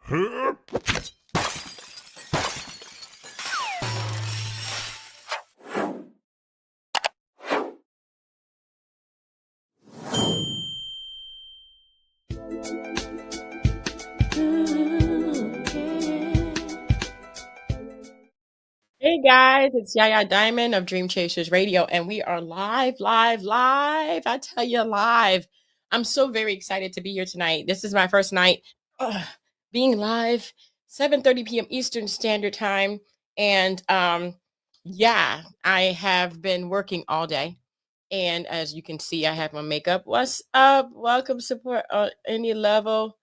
Hey guys, it's Yaya Diamond of Dream Chasers Radio, and we are live, live, live. I tell you, live. I'm so very excited to be here tonight. This is my first night being live, 7:30 p.m. Eastern Standard Time, and yeah, I have been working all day, and as you can see, I have my makeup. What's up? Welcome, support on any level.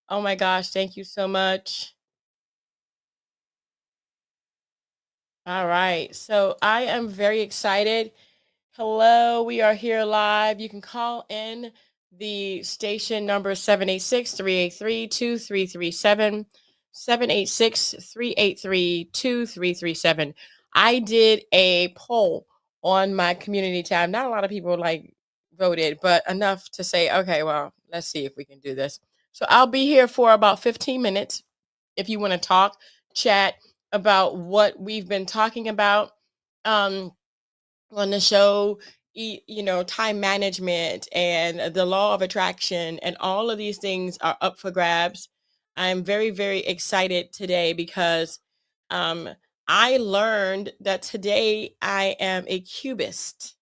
Oh my gosh, thank you so much. All right, so I am very excited. Hello, we are here live. You can call in the station number 786-383-2337. 786-383-2337. I did a poll on my community tab. Not a lot of people like voted, but enough to say, okay, well, let's see if we can do this. So I'll be here for about 15 minutes if you want to talk, chat about what we've been talking about. Um, on the show, time management and the law of attraction, and all of these things are up for grabs. I'm very, very excited today because um, I learned that today I am a cubist.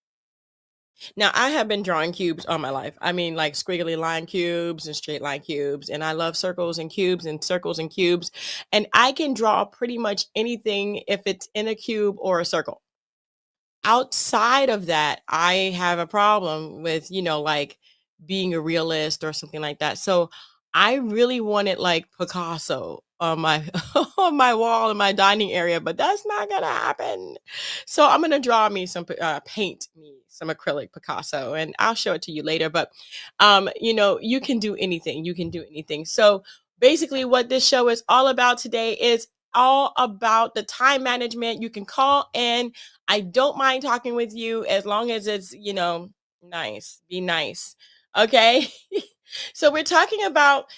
Now, I have been drawing cubes all my life. I mean, like squiggly line cubes and straight line cubes. And I love circles and cubes and circles and cubes. And I can draw pretty much anything if it's in a cube or a circle. Outside of that, I have a problem with, like being a realist or something like that. So I really wanted like Picasso on my on my wall in my dining area, but that's not gonna happen. So I'm gonna draw me some paint me some acrylic Picasso, and I'll show it to you later. But you can do anything. You can do anything. So basically, what this show is all about today is all about the time management. You can call in. I don't mind talking with you as long as it's, nice. Be nice. Okay. So we're talking about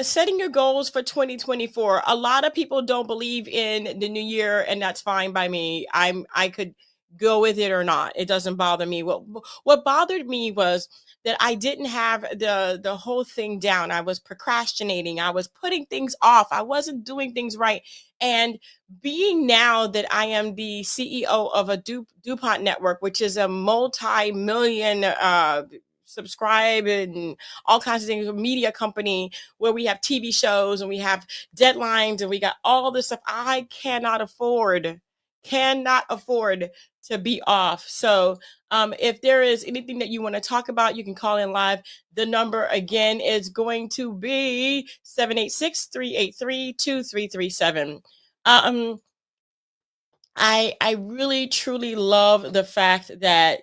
setting your goals for 2024. A lot of people don't believe in the new year, and that's fine by me. I could go with it or not. It doesn't bother me. What bothered me was that I didn't have the whole thing down. I was procrastinating. I was putting things off. I wasn't doing things right. And being now that I am the CEO of a DuPont network, which is a multi-million subscribe and all kinds of things, a media company where we have TV shows and we have deadlines and we got all this stuff. I cannot afford to be off. So if there is anything that you want to talk about, you can call in live. The number again is going to be 786-383-2337. Um, I really truly love the fact that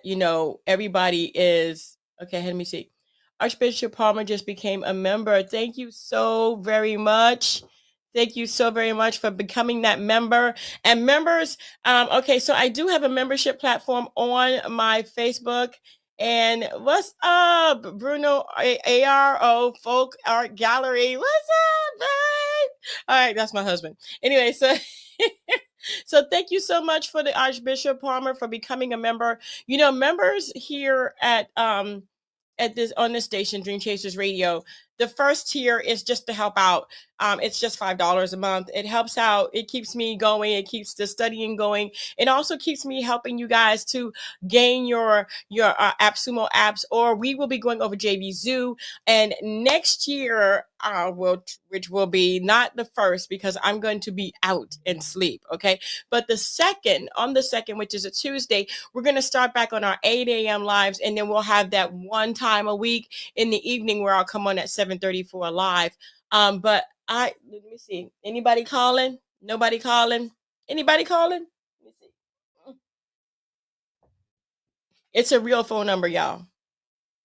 everybody is okay. Let me see. Archbishop Palmer just became a member. Thank you so very much. Thank you so very much for becoming that member. And members, okay, so I do have a membership platform on my Facebook. And what's up, Bruno ARO Folk Art Gallery? What's up, babe? All right, that's my husband. Anyway, so so thank you so much for the Archbishop Palmer for becoming a member. Members here at this on this station, Dream Chasers Radio, the first tier is just to help out. It's just $5 a month. It helps out. It keeps me going. It keeps the studying going. It also keeps me helping you guys to gain your AppSumo apps. Or we will be going over JV Zoo, and next year which will be not the first because I'm going to be out and sleep. Okay, but on the second, which is a Tuesday, we're going to start back on our 8 a.m. lives, and then we'll have that one time a week in the evening where I'll come on at 7:30 for a live. But let me see. Anybody calling? Nobody calling? Anybody calling? Let me see. It's a real phone number, y'all.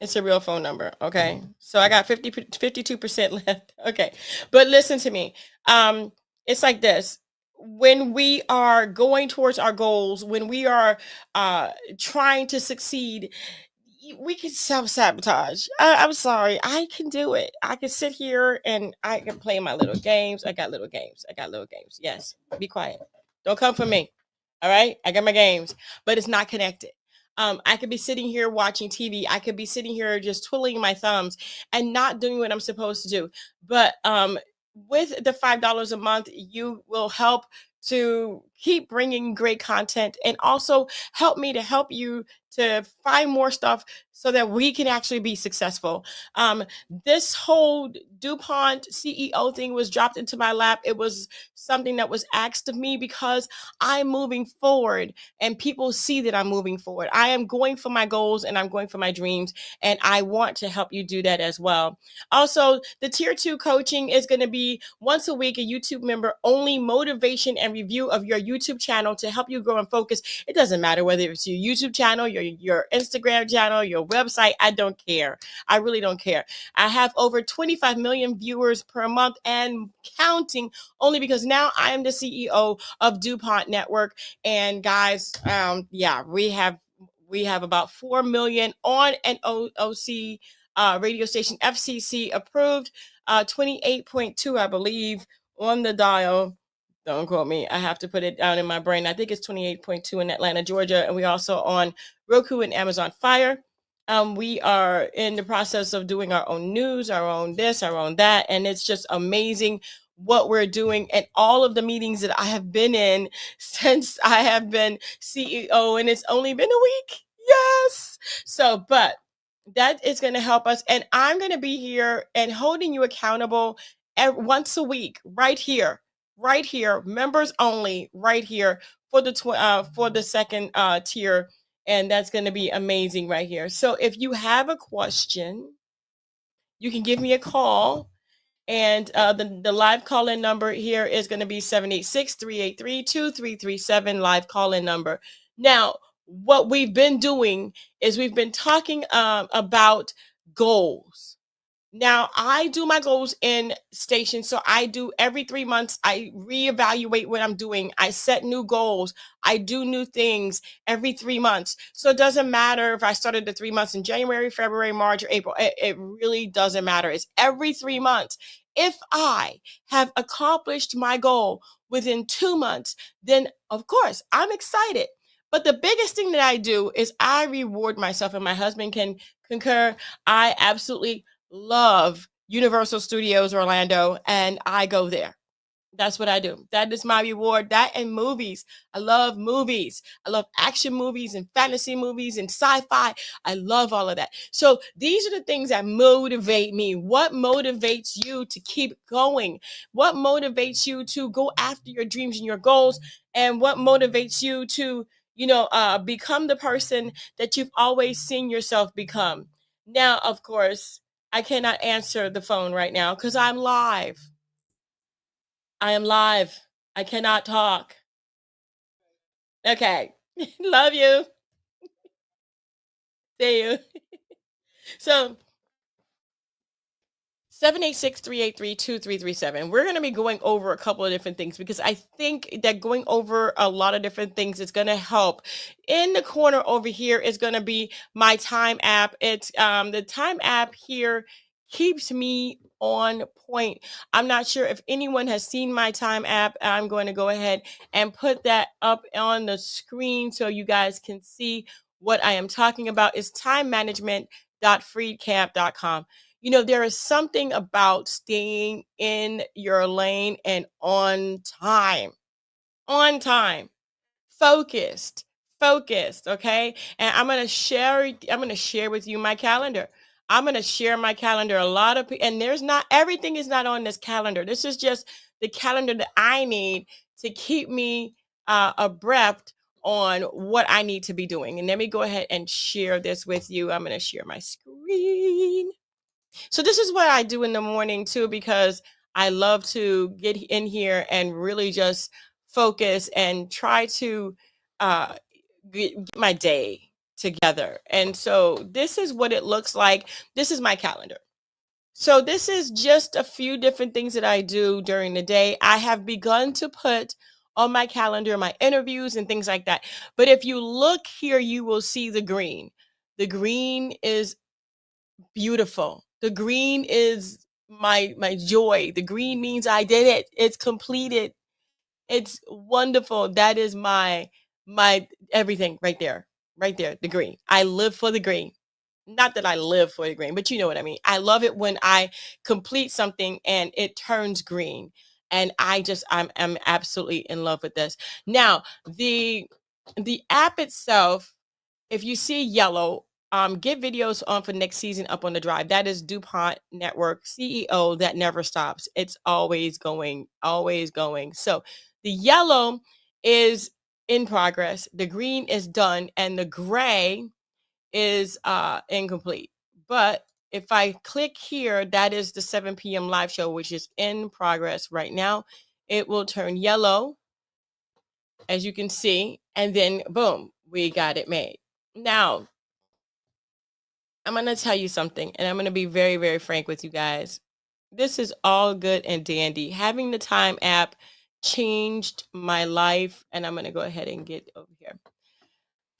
It's a real phone number. Okay. So I got 52% left. Okay. But listen to me. It's like this. When we are going towards our goals, when we are trying to succeed, we can self-sabotage. I'm sorry. I can do it. I can sit here and I can play my little games. I got little games. I got little games. Yes. Be quiet. Don't come for me. All right. I got my games, but it's not connected. I could be sitting here watching TV. I could be sitting here just twiddling my thumbs and not doing what I'm supposed to do. But with the $5 a month, you will help to keep bringing great content and also help me to help you to find more stuff so that we can actually be successful. This whole DuPont CEO thing was dropped into my lap. It was something that was asked of me because I'm moving forward and people see that I'm moving forward. I am going for my goals and I'm going for my dreams, and I want to help you do that as well. Also, the tier 2 coaching is going to be once a week, a YouTube member only motivation and review of your YouTube channel to help you grow and focus. It doesn't matter whether it's your YouTube channel, your Instagram channel, your website. I don't care. I really don't care. I have over 25 million viewers per month and counting, only because now I am the CEO of DuPont Network. And guys, yeah, we have about 4 million on an OC radio station, FCC approved, 28.2, I believe, on the dial. Don't quote me. I have to put it down in my brain. I think it's 28.2 in Atlanta, Georgia. And we also on Roku and Amazon Fire. We are in the process of doing our own news, our own this, our own that. And it's just amazing what we're doing and all of the meetings that I have been in since I have been CEO. And it's only been a week. Yes. So, but that is going to help us. And I'm going to be here and holding you accountable once a week, right here, members only, right here for the second tier, and that's going to be amazing right here. So if you have a question, you can give me a call. And the live call in number here is going to be 786-383-2337, live call in number. Now, what we've been doing is we've been talking about goals. Now, I do my goals in stations. So I do every 3 months, I reevaluate what I'm doing. I set new goals. I do new things every 3 months. So it doesn't matter if I started the 3 months in January, February, March, or April. It really doesn't matter. It's every 3 months. If I have accomplished my goal within 2 months, then of course I'm excited. But the biggest thing that I do is I reward myself, and my husband can concur. I absolutely love Universal Studios Orlando, and I go there. That's what I do. That is my reward. That and movies. I love movies. I love action movies and fantasy movies and sci-fi. I love all of that. So these are the things that motivate me. What motivates you to keep going? What motivates you to go after your dreams and your goals? And what motivates you to, become the person that you've always seen yourself become? Now, of course, I cannot answer the phone right now because I'm live. I am live. I cannot talk. Okay. Love you. See you. So 786-383-2337. We're going to be going over a couple of different things because I think that going over a lot of different things is going to help. In the corner over here is going to be my time app. It's the time app here keeps me on point. I'm not sure if anyone has seen my time app. I'm going to go ahead and put that up on the screen so you guys can see what I am talking about. Is time management.freecamp.com. There is something about staying in your lane and on time, focused, focused. Okay. And I'm going to share with you my calendar. I'm going to share my calendar. A lot of people, and everything is not on this calendar. This is just the calendar that I need to keep me abreast on what I need to be doing. And let me go ahead and share this with you. I'm going to share my screen. So this is what I do in the morning too, because I love to get in here and really just focus and try to uh, get my day together. And so this is what it looks like. This is my calendar. So this is just a few different things that I do during the day. I have begun to put on my calendar my interviews and things like that. But if you look here, you will see the green. The green is beautiful. The green is my joy. The green means I did it. It's completed. It's wonderful. That is my everything right there. Right there, the green. I live for the green. Not that I live for the green, but you know what I mean. I love it when I complete something and it turns green. And I'm absolutely in love with this. Now, the app itself, if you see yellow, get videos on for next season up on the drive. That is DuPont Network CEO that never stops. It's always going, always going. So the yellow is in progress, the green is done, and the gray is incomplete. But if I click here, that is the 7 p.m. live show, which is in progress right now. It will turn yellow, as you can see, and then boom, we got it made. Now, I'm going to tell you something, and I'm going to be very, very frank with you guys. This is all good and dandy. Having the Time app changed my life, and I'm going to go ahead and get over here.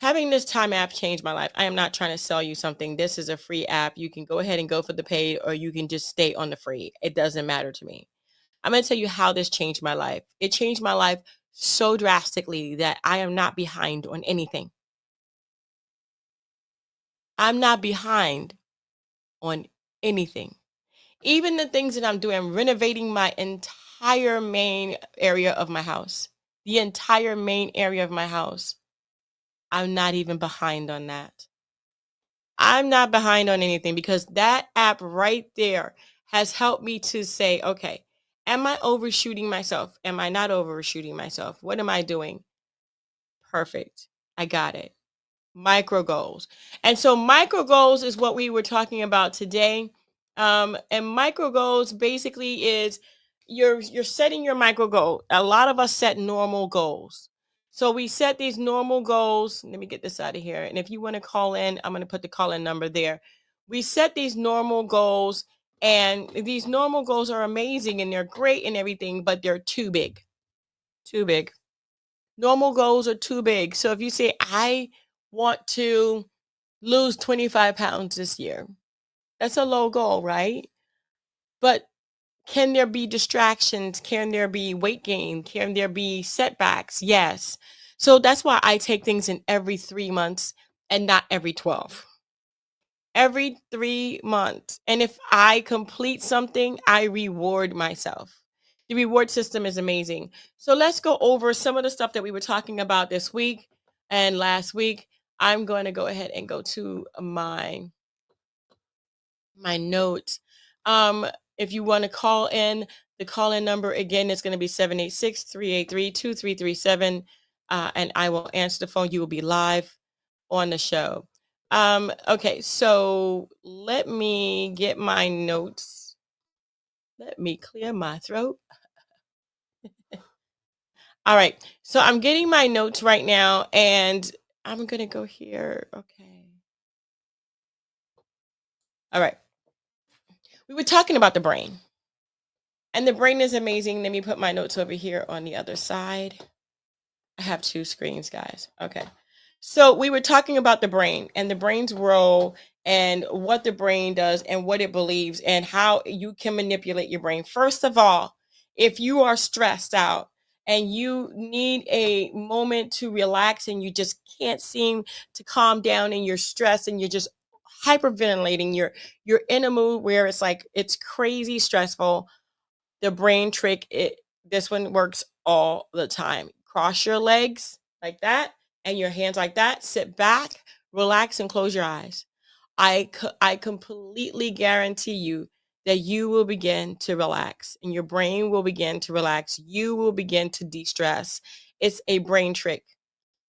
Having this Time app changed my life. I am not trying to sell you something. This is a free app. You can go ahead and go for the paid, or you can just stay on the free. It doesn't matter to me. I'm going to tell you how this changed my life. It changed my life so drastically that I am not behind on anything. I'm not behind on anything. Even the things that I'm doing, I'm renovating my entire main area of my house. The entire main area of my house. I'm not even behind on that. I'm not behind on anything because that app right there has helped me to say, okay, am I overshooting myself? Am I not overshooting myself? What am I doing? Perfect. I got it. Micro goals. And so micro goals is what we were talking about today. And micro goals basically is you're setting your micro goal. A lot of us set normal goals. So we set these normal goals. Let me get this out of here. And if you want to call in, I'm going to put the call in number there. We set these normal goals, and these normal goals are amazing and they're great and everything, but they're too big. Too big. Normal goals are too big. So if you say, I want to lose 25 pounds this year, that's a low goal, right? But can there be distractions? Can there be weight gain? Can there be setbacks? Yes. So that's why I take things in every 3 months and not every 12. Every 3 months. And if I complete something, I reward myself. The reward system is amazing. So let's go over some of the stuff that we were talking about this week and last week. I'm going to go ahead and go to my notes. Um, if you want to call in, the call in number again is going to be 786-383-2337. And I will answer the phone. You will be live on the show. Okay, so let me get my notes. Let me clear my throat. All right, so I'm getting my notes right now, and I'm gonna go here. Okay. All right. We were talking about the brain, and the brain is amazing. Let me put my notes over here on the other side. I have two screens, guys. Okay. So we were talking about the brain and the brain's role and what the brain does and what it believes and how you can manipulate your brain. First of all, if you are stressed out and you need a moment to relax and you just can't seem to calm down and you're stressed and you're just hyperventilating, you're in a mood where it's like it's crazy stressful, the brain trick, this one works all the time. Cross your legs like that and your hands like that. Sit back, relax, and close your eyes. I completely guarantee you that you will begin to relax and your brain will begin to relax. You will begin to de-stress. It's a brain trick.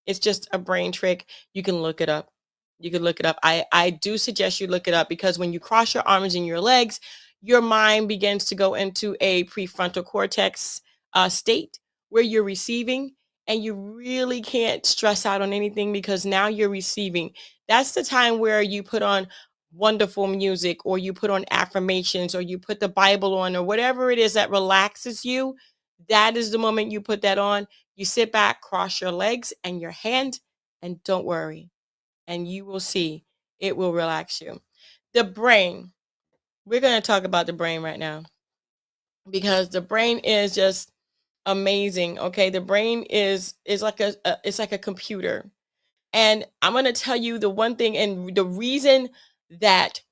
It's just a brain trick. You can look it up. You can look it up. I do suggest you look it up because when you cross your arms and your legs, your mind begins to go into a prefrontal cortex state where you're receiving and you really can't stress out on anything because now you're receiving. That's the time where you put on wonderful music or you put on affirmations or you put the Bible on or whatever it is that relaxes you. That is the moment you put that on. You sit back, cross your legs and your hand, and don't worry. And you will see It will relax you. The brain. We're going to talk about the brain right now because the brain is just amazing. Okay, the brain is like it's like a computer, and I'm going to tell you the one thing and the reason that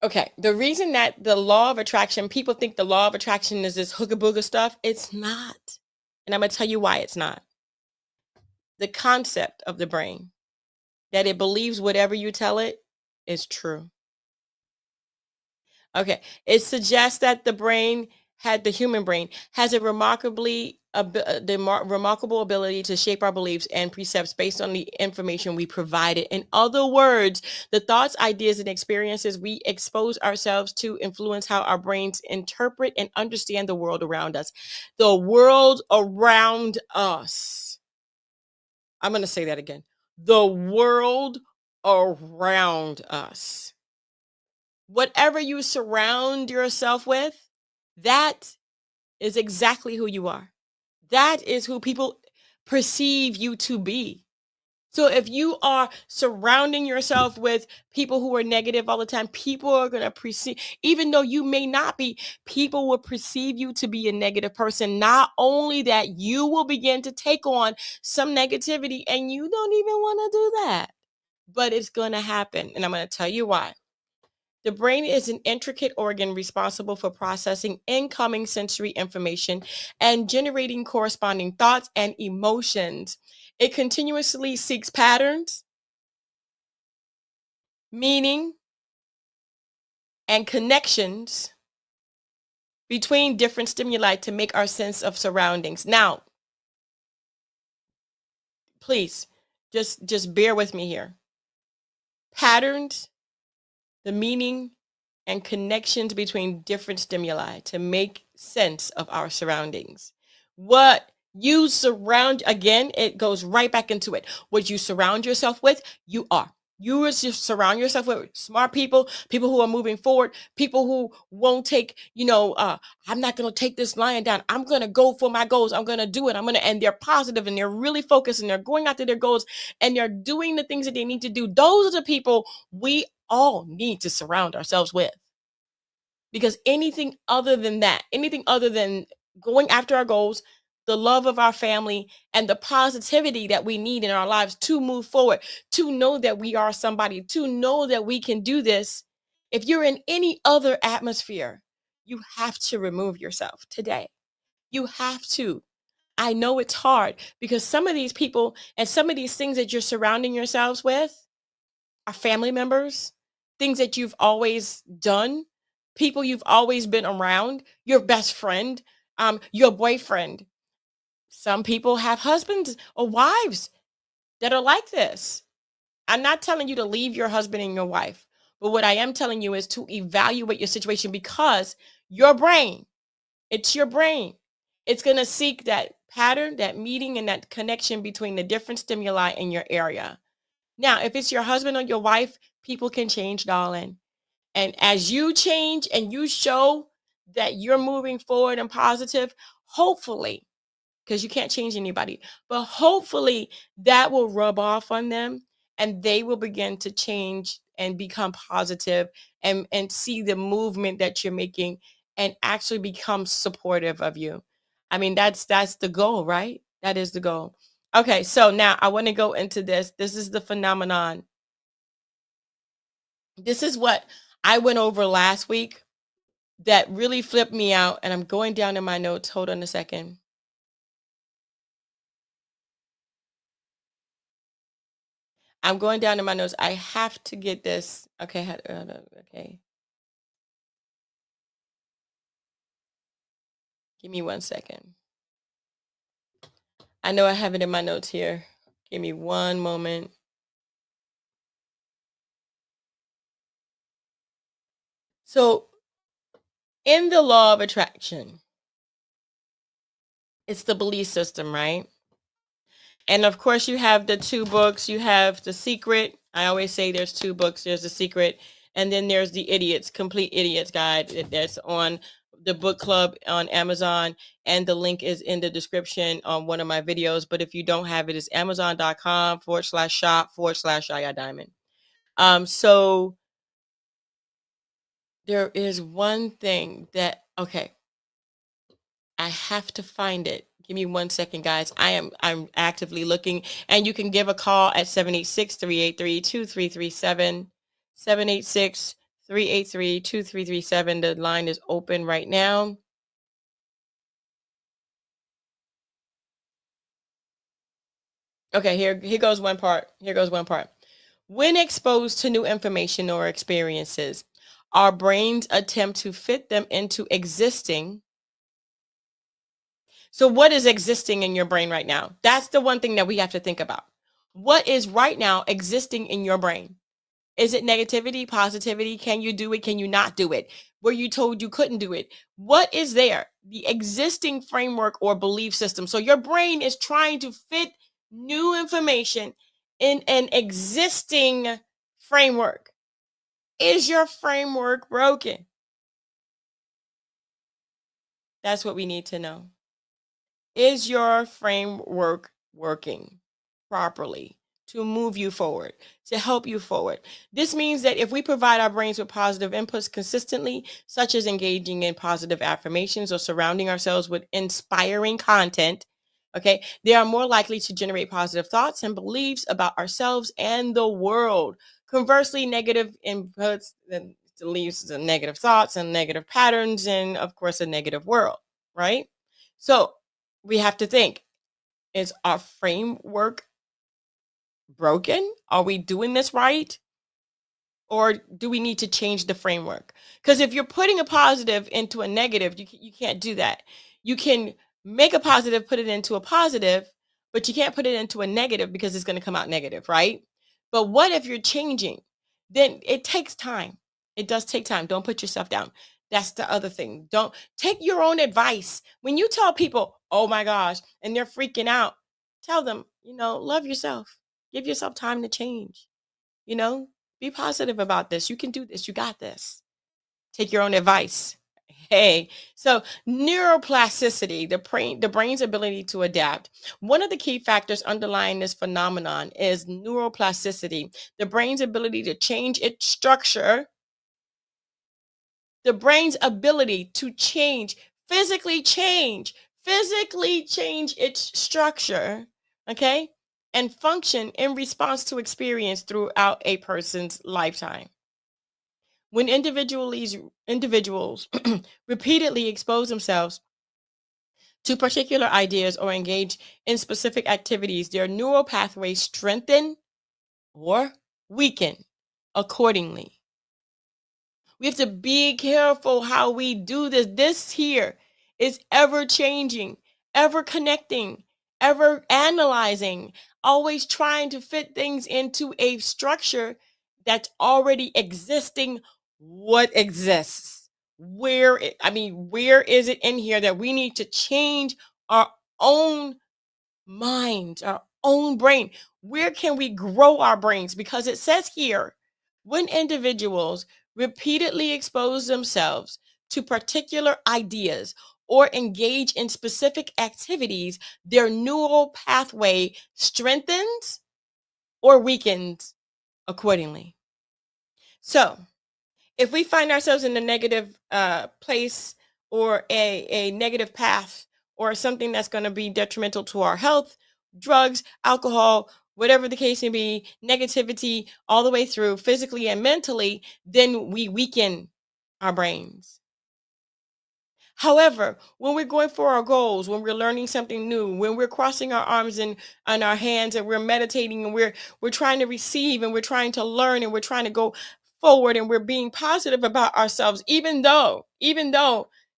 the reason that the law of attraction, people think the law of attraction is this hooga booga stuff. It's not. And I'm going to tell you why it's not. The concept of the brain, that it believes whatever you tell it is true. Okay. It suggests that the human brain has a remarkable ability to shape our beliefs and precepts based on the information we provided. In other words, the thoughts, ideas, and experiences we expose ourselves to influence how our brains interpret and understand the world around us. The world around us. I'm going to say that again. The world around us. Whatever you surround yourself with, that is exactly who you are. That is who people perceive you to be. So if you are surrounding yourself with people who are negative all the time, people are going to perceive, even though you may not be, people will perceive you to be a negative person. Not only that, you will begin to take on some negativity and you don't even want to do that, but it's going to happen. And I'm going to tell you why. The brain is an intricate organ responsible for processing incoming sensory information and generating corresponding thoughts and emotions. It continuously seeks patterns, meaning, and connections between different stimuli to make our sense of surroundings. Now, please, just bear with me here. Patterns, the meaning, and connections between different stimuli to make sense of our surroundings. What you surround, again, it goes right back into it. What you surround yourself with, you are. You just surround yourself with smart people, people who are moving forward, people who won't take, I'm not going to take this lion down. I'm going to go for my goals. I'm going to do it. And they're positive and they're really focused and they're going after their goals and they're doing the things that they need to do. Those are the people we all need to surround ourselves with. Because anything other than that, anything other than going after our goals, the love of our family, and the positivity that we need in our lives to move forward, to know that we are somebody, to know that we can do this. If you're in any other atmosphere, you have to remove yourself today. You have to. I know it's hard because some of these people and some of these things that you're surrounding yourselves with are family members, things that you've always done, people you've always been around, your best friend, your boyfriend. Some people have husbands or wives that are like this. I'm not telling you to leave your husband and your wife, but what I am telling you is to evaluate your situation because your brain, it's your brain. It's going to seek that pattern, that meeting, and that connection between the different stimuli in your area. Now, if it's your husband or your wife, people can change, darling. And as you change and you show that you're moving forward and positive, hopefully, because you can't change anybody, but hopefully that will rub off on them and they will begin to change and become positive and see the movement that you're making and actually become supportive of you. I mean, that's the goal, right? That is the goal. Okay, so now I want to go into this. This is the phenomenon. This is what I went over last week that really flipped me out. And I'm going down in my notes. Hold on a second. I'm going down in my notes. I have to get this. Okay. Okay. Give me 1 second. I know I have it in my notes here. Give me one moment. So, in the law of attraction, it's the belief system, right? And of course, you have the two books. You have The Secret. I always say there's two books. There's The Secret, and then there's The Idiots, Complete Idiots Guide. That's on the book club on Amazon, and the link is in the description on one of my videos. But if you don't have it, it's amazon.com/shop/Yaya Diamond. So there is one thing that, okay, I have to find it. Give me 1 second, guys. I'm actively looking, and you can give a call at 786-383-2337. 786-383-2337. The line is open right now. Okay, here goes one part. Here goes one part. When exposed to new information or experiences, our brains attempt to fit them into existing. So, what is existing in your brain right now? That's the one thing that we have to think about. What is right now existing in your brain? Is it negativity, positivity? Can you do it? Can you not do it? Were you told you couldn't do it? What is there? The existing framework or belief system. So, your brain is trying to fit new information in an existing framework. Is your framework broken? That's what we need to know. Is your framework working properly to move you forward, to help you forward? This means that if we provide our brains with positive inputs consistently, such as engaging in positive affirmations or surrounding ourselves with inspiring content, okay, they are more likely to generate positive thoughts and beliefs about ourselves and the world. Conversely, negative inputs then leads to negative thoughts and negative patterns, and of course, a negative world, right? So, we have to think, is our framework broken? Are we doing this right? Or do we need to change the framework? Because if you're putting a positive into a negative, you can't do that. You can make a positive, put it into a positive, but you can't put it into a negative because it's going to come out negative, right? But what if you're changing? Then it takes time. It does take time. Don't put yourself down. That's the other thing. Don't take your own advice. When you tell people, oh my gosh, and they're freaking out, tell them, love yourself. Give yourself time to change. You know, be positive about this. You can do this. You got this. Take your own advice. Hey, so neuroplasticity, the brain's ability to adapt. One of the key factors underlying this phenomenon is neuroplasticity, the brain's ability to change its structure, the brain's ability to physically change its structure, okay, and function in response to experience throughout a person's lifetime. When individuals repeatedly expose themselves to particular ideas or engage in specific activities, their neural pathways strengthen or weaken accordingly. We have to be careful how we do this. This here is ever changing, ever connecting, ever analyzing, always trying to fit things into a structure that's already existing. What exists? Where is it in here that we need to change our own mind, our own brain? Where can we grow our brains? Because it says here, when individuals repeatedly expose themselves to particular ideas or engage in specific activities, their neural pathway strengthens or weakens accordingly. So, if we find ourselves in a negative place or a negative path or something that's going to be detrimental to our health, drugs, alcohol, whatever the case may be, negativity all the way through physically and mentally, then we weaken our brains. However, when we're going for our goals, when we're learning something new, when we're crossing our arms and our hands and we're meditating and we're trying to receive and we're trying to learn and we're trying to go forward and we're being positive about ourselves, even though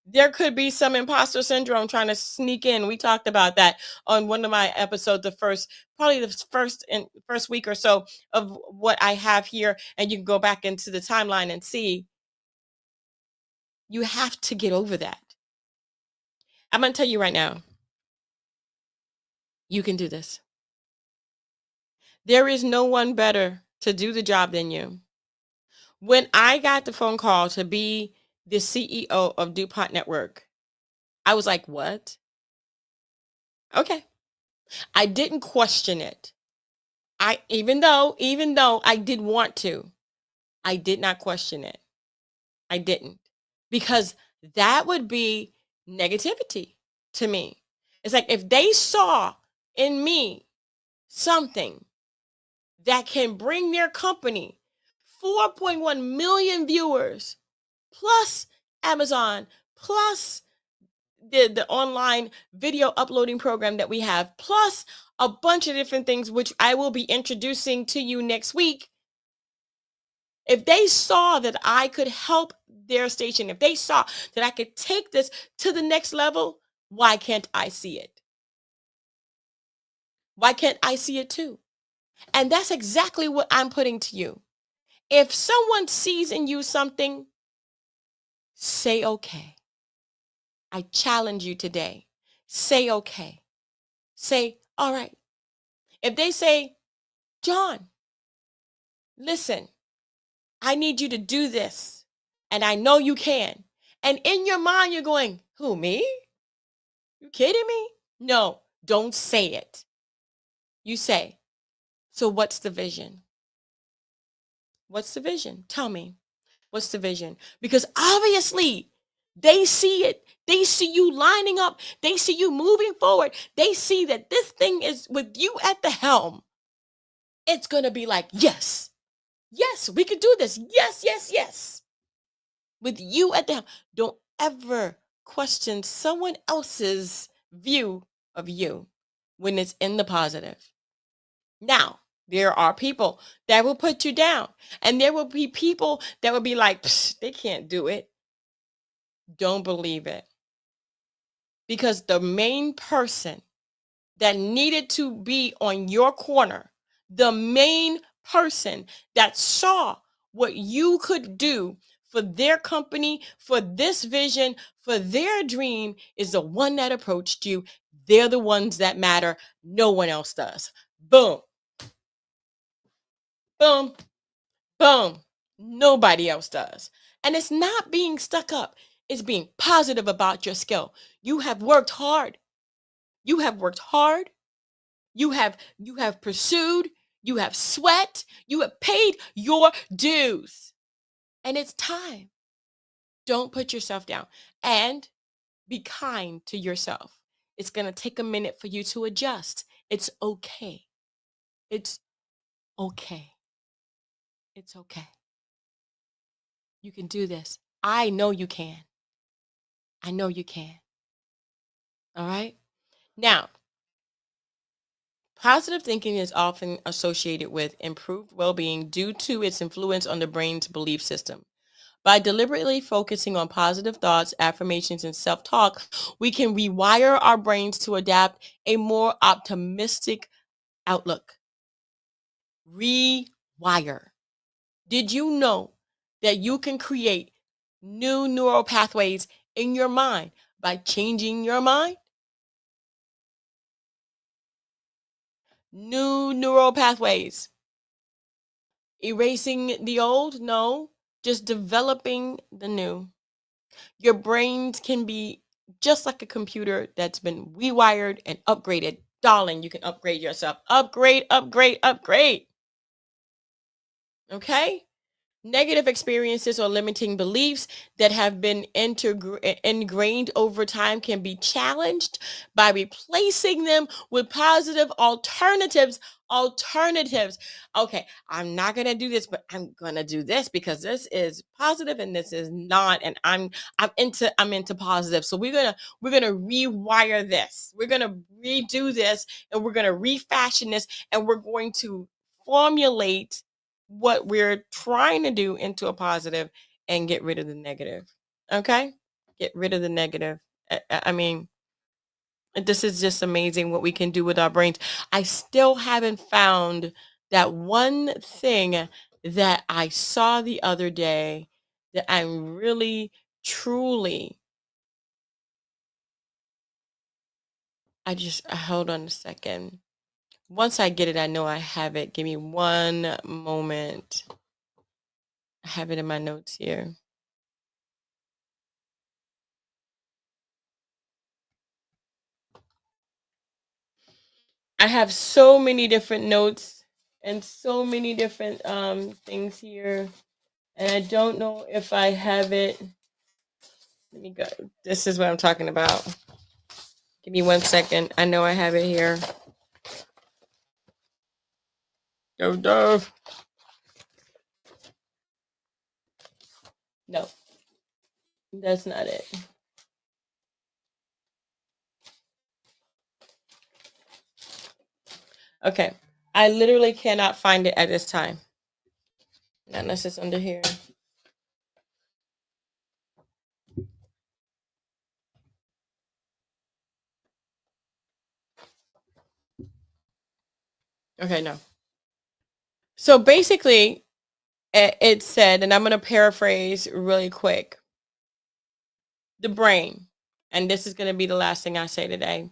there could be some imposter syndrome trying to sneak in. We talked about that on one of my episodes, probably the first week or so of what I have here, and you can go back into the timeline and see. You have to get over that. I'm going to tell you right now, you can do this. There is no one better to do the job than you. When I got the phone call to be the CEO of DuPont Network, I was like, what? Okay. I didn't question it. Even though I did want to, I did not question it. I didn't. Because that would be negativity to me. It's like if they saw in me something that can bring their company 4.1 million viewers plus Amazon plus the online video uploading program that we have plus a bunch of different things which I will be introducing to you next week. If they saw that I could help their station, if they saw that I could take this to the next level, why can't I see it? Why can't I see it too? And that's exactly what I'm putting to you. If someone sees in you something, say okay. I challenge you today. Say okay. Say, all right. If they say, John, listen, I need you to do this. And I know you can. And in your mind, you're going, who, me? You kidding me? No, don't say it. You say, so what's the vision? What's the vision? Tell me. What's the vision? Because obviously they see it. They see you lining up. They see you moving forward. They see that this thing is with you at the helm. It's going to be like, yes, yes, we could do this. Yes, yes, yes. With you at the helm. Don't ever question someone else's view of you when it's in the positive. Now, there are people that will put you down, and there will be people that will be like, they can't do it. Don't believe it. Because the main person that needed to be on your corner, the main person that saw what you could do for their company, for this vision, for their dream, is the one that approached you. They're the ones that matter. No one else does. Boom, boom, boom. Nobody else does. And it's not being stuck up, it's being positive about your skill. You have worked hard. You have worked hard. You have pursued, you have sweat, you have paid your dues. And it's time. Don't put yourself down and be kind to yourself. It's going to take a minute for you to adjust. It's okay. It's okay. It's okay. You can do this. I know you can. I know you can. All right? Now, positive thinking is often associated with improved well being due to its influence on the brain's belief system. By deliberately focusing on positive thoughts, affirmations, and self talk, we can rewire our brains to adapt a more optimistic outlook. Rewire. Did you know that you can create new neural pathways in your mind by changing your mind? New neural pathways. Erasing the old? No, just developing the new. Your brains can be just like a computer that's been rewired and upgraded. Darling, you can upgrade yourself. Upgrade, upgrade, upgrade. Okay? Negative experiences or limiting beliefs that have been ingrained over time can be challenged by replacing them with positive alternatives. Alternatives. Okay, I'm not gonna do this, but I'm gonna do this because this is positive and this is not. And I'm into positive. So we're gonna rewire this. We're gonna redo this, and we're gonna refashion this, and we're going to formulate what we're trying to do into a positive and get rid of the negative. Okay? Get rid of the negative. I mean, this is just amazing what we can do with our brains. I still haven't found that one thing that I saw the other day that I'm really, truly, hold on a second. Once I get it, I know I have it. Give me one moment. I have it in my notes here. I have so many different notes. and so many different things here. And I don't know if I have it. Let me go. This is what I'm talking about. Give me 1 second. I know I have it here. Go, Dove. No, that's not it. Okay. I literally cannot find it at this time. Not unless it's under here. Okay, no. So basically, it said, and I'm going to paraphrase really quick, the brain, and this is going to be the last thing I say today.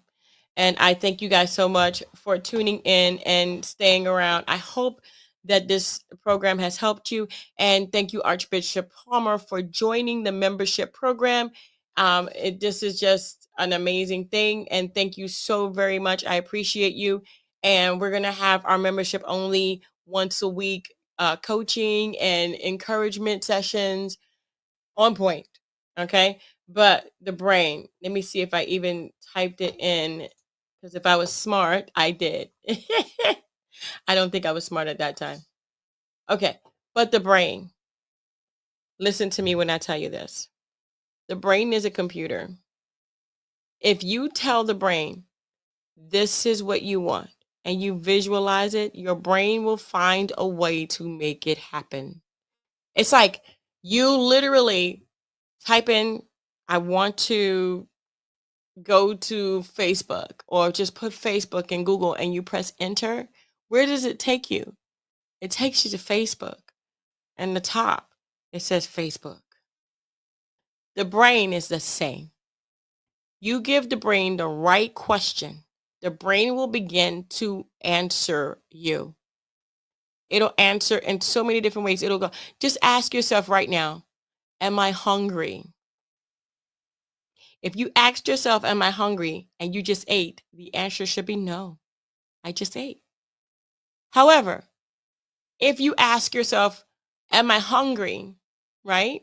And I thank you guys so much for tuning in and staying around. I hope that this program has helped you. And thank you, Archbishop Palmer, for joining the membership program. This is just an amazing thing. And thank you so very much. I appreciate you. And we're going to have our membership only once a week coaching and encouragement sessions on point. Okay. But the brain, let me see if I even typed it in, because if I was smart, I did. I don't think I was smart at that time. Okay. But the brain, listen to me when I tell you this. The brain is a computer. If you tell the brain, this is what you want, and you visualize it, your brain will find a way to make it happen. It's like you literally type in, I want to go to Facebook, or just put Facebook in Google and you press enter. Where does it take you? It takes you to Facebook. And the top, it says Facebook. The brain is the same. You give the brain the right question, the brain will begin to answer you. It'll answer in so many different ways. It'll go, just ask yourself right now, am I hungry? If you asked yourself, am I hungry? And you just ate, the answer should be no, I just ate. However, if you ask yourself, am I hungry? Right?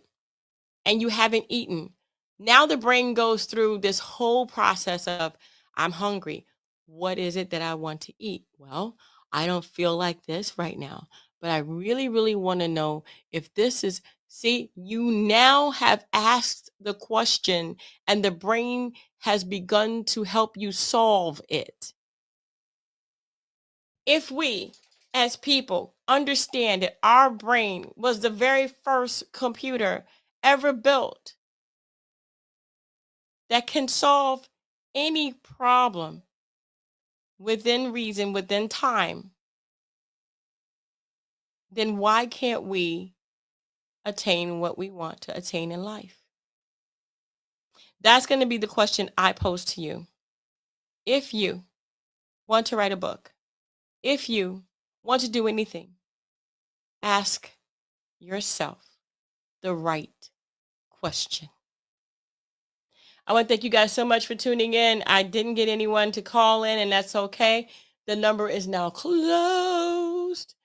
And you haven't eaten. Now the brain goes through this whole process of, I'm hungry. What is it that I want to eat? Well, I don't feel like this right now, but I really, really want to know if this is, see, you now have asked the question and the brain has begun to help you solve it. If we as people understand that our brain was the very first computer ever built that can solve any problem within reason, within time, then why can't we attain what we want to attain in life? That's going to be the question I pose to you. If you want to write a book, if you want to do anything, ask yourself the right question. I want to thank you guys so much for tuning in. I didn't get anyone to call in, and that's okay. The number is now closed,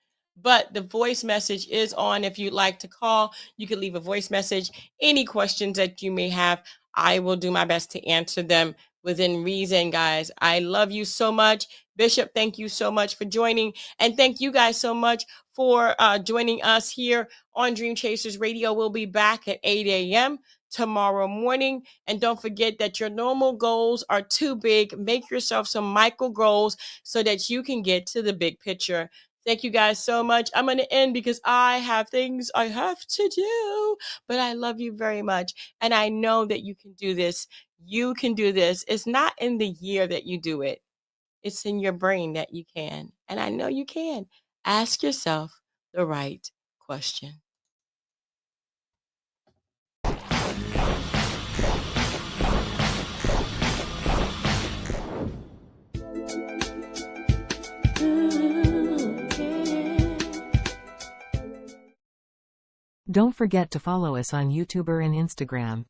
but the voice message is on. If you'd like to call, you can leave a voice message. Any questions that you may have, I will do my best to answer them within reason, guys. I love you so much. Bishop, thank you so much for joining. And thank you guys so much for joining us here on Dream Chasers Radio. We'll be back at 8 a.m. tomorrow morning. And don't forget that your normal goals are too big. Make yourself some micro goals so that you can get to the big picture. Thank you guys so much. I'm going to end because I have things I have to do, but I love you very much. And I know that you can do this. You can do this. It's not in the year that you do it. It's in your brain that you can. And I know you can. Ask yourself the right question. Don't forget to follow us on YouTube and Instagram.